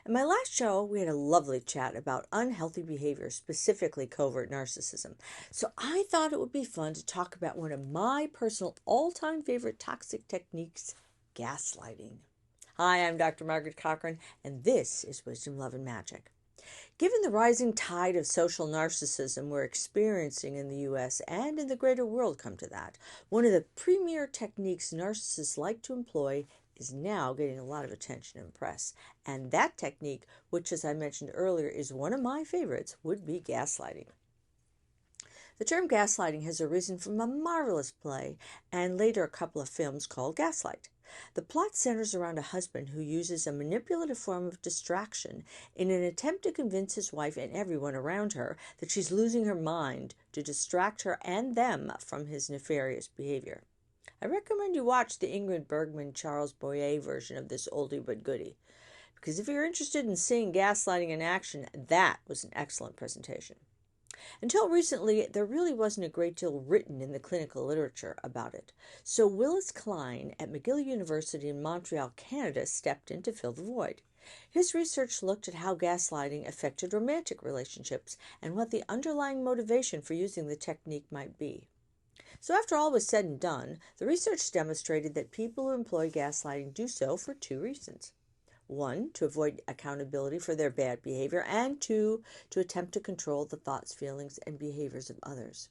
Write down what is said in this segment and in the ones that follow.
In my last show, we had a lovely chat about unhealthy behavior, specifically covert narcissism. So I thought it would be fun to talk about one of my personal all-time favorite toxic techniques, gaslighting. Hi, I'm Dr. Margaret Cochran, and this is Wisdom, Love, and Magic. Given the rising tide of social narcissism we're experiencing in the US and in the greater world, come to that, one of the premier techniques narcissists like to employ is now getting a lot of attention and press. And that technique, which as I mentioned earlier is one of my favorites, would be gaslighting. The term gaslighting has arisen from a marvelous play and later a couple of films called Gaslight. The plot centers around a husband who uses a manipulative form of distraction in an attempt to convince his wife and everyone around her that she's losing her mind to distract her and them from his nefarious behavior. I recommend you watch the Ingrid Bergman Charles Boyer version of this oldie but goodie, because if you're interested in seeing gaslighting in action, that was an excellent presentation. Until recently, there really wasn't a great deal written in the clinical literature about it, so Willis Klein at McGill University in Montreal, Canada, stepped in to fill the void. His research looked at how gaslighting affected romantic relationships and what the underlying motivation for using the technique might be. So after all was said and done, the research demonstrated that people who employ gaslighting do so for two reasons. One, to avoid accountability for their bad behavior, and two, to attempt to control the thoughts, feelings, and behaviors of others.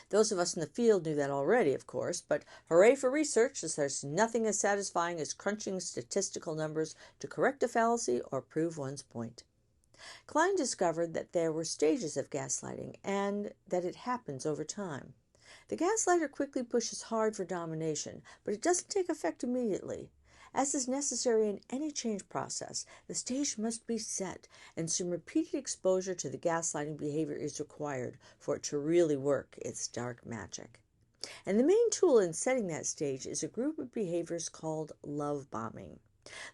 Those of us in the field knew that already, of course, but hooray for research, as there's nothing as satisfying as crunching statistical numbers to correct a fallacy or prove one's point. Klein discovered that there were stages of gaslighting and that it happens over time. The gaslighter quickly pushes hard for domination, but it doesn't take effect immediately. As is necessary in any change process, the stage must be set, and some repeated exposure to the gaslighting behavior is required for it to really work its dark magic. And the main tool in setting that stage is a group of behaviors called love bombing.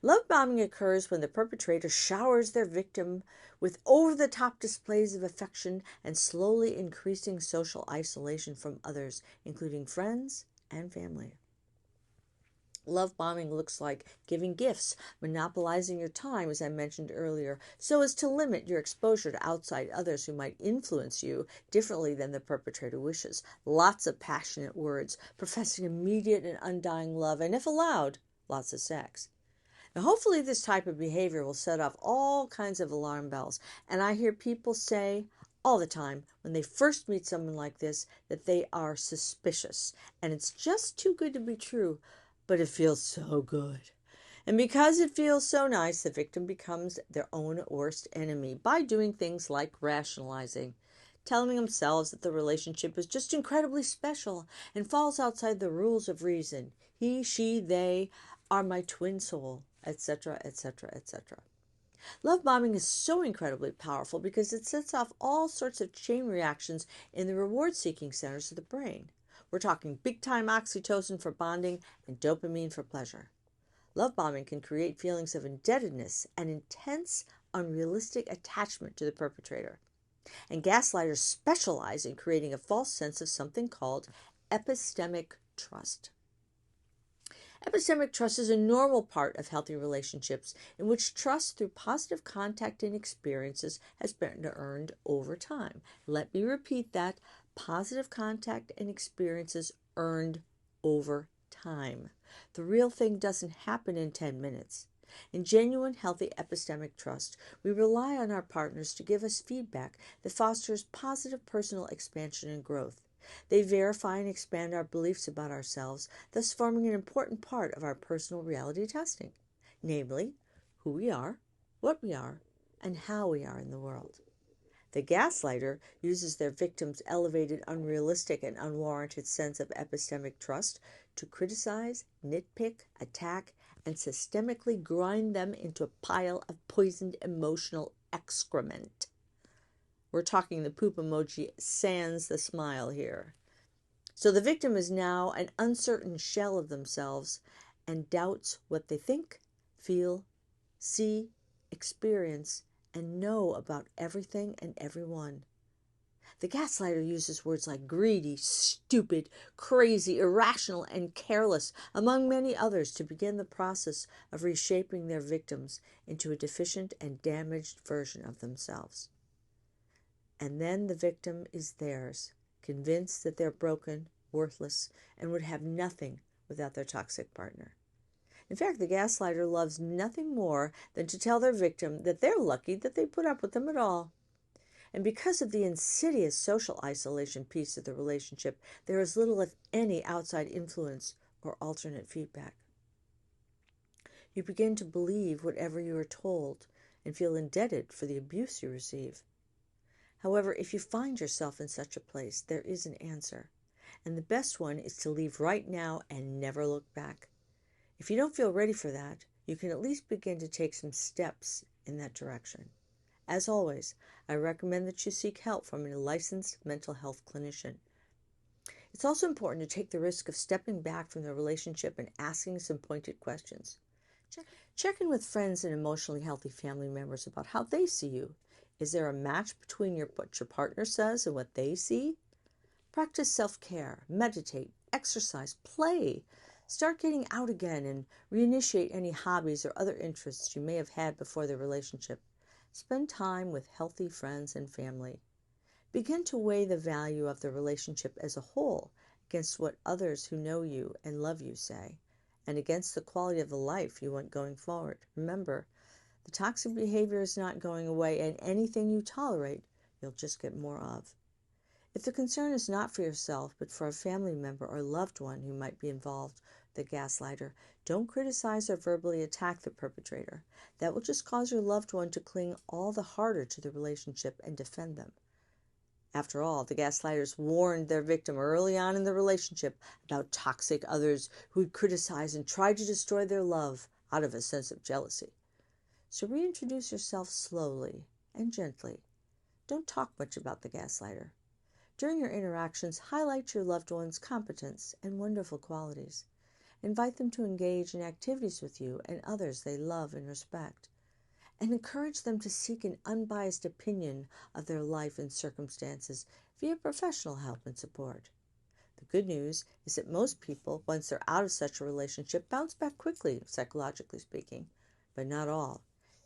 Love bombing occurs when the perpetrator showers their victim with over-the-top displays of affection and slowly increasing social isolation from others, including friends and family. Love bombing looks like giving gifts, monopolizing your time, as I mentioned earlier, so as to limit your exposure to outside others who might influence you differently than the perpetrator wishes. Lots of passionate words, professing immediate and undying love, and if allowed, lots of sex. Now, hopefully this type of behavior will set off all kinds of alarm bells, and I hear people say all the time when they first meet someone like this that they are suspicious, and it's just too good to be true, but it feels so good. And because it feels so nice, the victim becomes their own worst enemy by doing things like rationalizing, telling themselves that the relationship is just incredibly special and falls outside the rules of reason. He, she, they are my twin soul, etc., etc., etc. Love bombing is so incredibly powerful because it sets off all sorts of chain reactions in the reward-seeking centers of the brain. We're talking big-time oxytocin for bonding and dopamine for pleasure. Love bombing can create feelings of indebtedness and intense, unrealistic attachment to the perpetrator. And gaslighters specialize in creating a false sense of something called epistemic trust. Epistemic trust is a normal part of healthy relationships in which trust through positive contact and experiences has been earned over time. Let me repeat that. Positive contact and experiences earned over time. The real thing doesn't happen in 10 minutes. In genuine, healthy epistemic trust, we rely on our partners to give us feedback that fosters positive personal expansion and growth. They verify and expand our beliefs about ourselves, thus forming an important part of our personal reality testing, namely, who we are, what we are, and how we are in the world. The gaslighter uses their victim's elevated, unrealistic, and unwarranted sense of epistemic trust to criticize, nitpick, attack, and systemically grind them into a pile of poisoned emotional excrement. We're talking the poop emoji sans the smile here. So the victim is now an uncertain shell of themselves and doubts what they think, feel, see, experience, and know about everything and everyone. The gaslighter uses words like greedy, stupid, crazy, irrational, and careless, among many others, to begin the process of reshaping their victims into a deficient and damaged version of themselves. And then the victim is theirs, convinced that they're broken, worthless, and would have nothing without their toxic partner. In fact, the gaslighter loves nothing more than to tell their victim that they're lucky that they put up with them at all. And because of the insidious social isolation piece of the relationship, there is little, if any, outside influence or alternate feedback. You begin to believe whatever you are told and feel indebted for the abuse you receive. However, if you find yourself in such a place, there is an answer. And the best one is to leave right now and never look back. If you don't feel ready for that, you can at least begin to take some steps in that direction. As always, I recommend that you seek help from a licensed mental health clinician. It's also important to take the risk of stepping back from the relationship and asking some pointed questions. Check in with friends and emotionally healthy family members about how they see you. Is there a match between what your partner says and what they see? Practice self-care, meditate, exercise, play. Start getting out again and reinitiate any hobbies or other interests you may have had before the relationship. Spend time with healthy friends and family. Begin to weigh the value of the relationship as a whole against what others who know you and love you say, and against the quality of the life you want going forward. Remember, the toxic behavior is not going away, and anything you tolerate, you'll just get more of. If the concern is not for yourself, but for a family member or loved one who might be involved with the gaslighter, don't criticize or verbally attack the perpetrator. That will just cause your loved one to cling all the harder to the relationship and defend them. After all, the gaslighters warned their victim early on in the relationship about toxic others who would criticize and try to destroy their love out of a sense of jealousy. So reintroduce yourself slowly and gently. Don't talk much about the gaslighter. During your interactions, highlight your loved one's competence and wonderful qualities. Invite them to engage in activities with you and others they love and respect. And encourage them to seek an unbiased opinion of their life and circumstances via professional help and support. The good news is that most people, once they're out of such a relationship, bounce back quickly, psychologically speaking, but not all.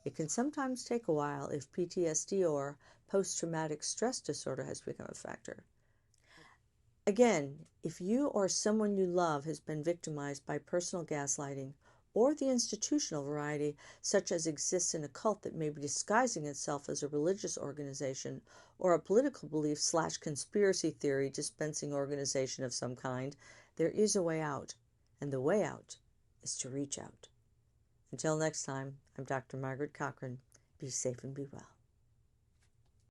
It can sometimes take a while if PTSD or post-traumatic stress disorder has become a factor. Again, if you or someone you love has been victimized by personal gaslighting or the institutional variety, such as exists in a cult that may be disguising itself as a religious organization or a political belief/conspiracy theory dispensing organization of some kind, there is a way out, and the way out is to reach out. Until next time, I'm Dr. Margaret Cochran. Be safe and be well.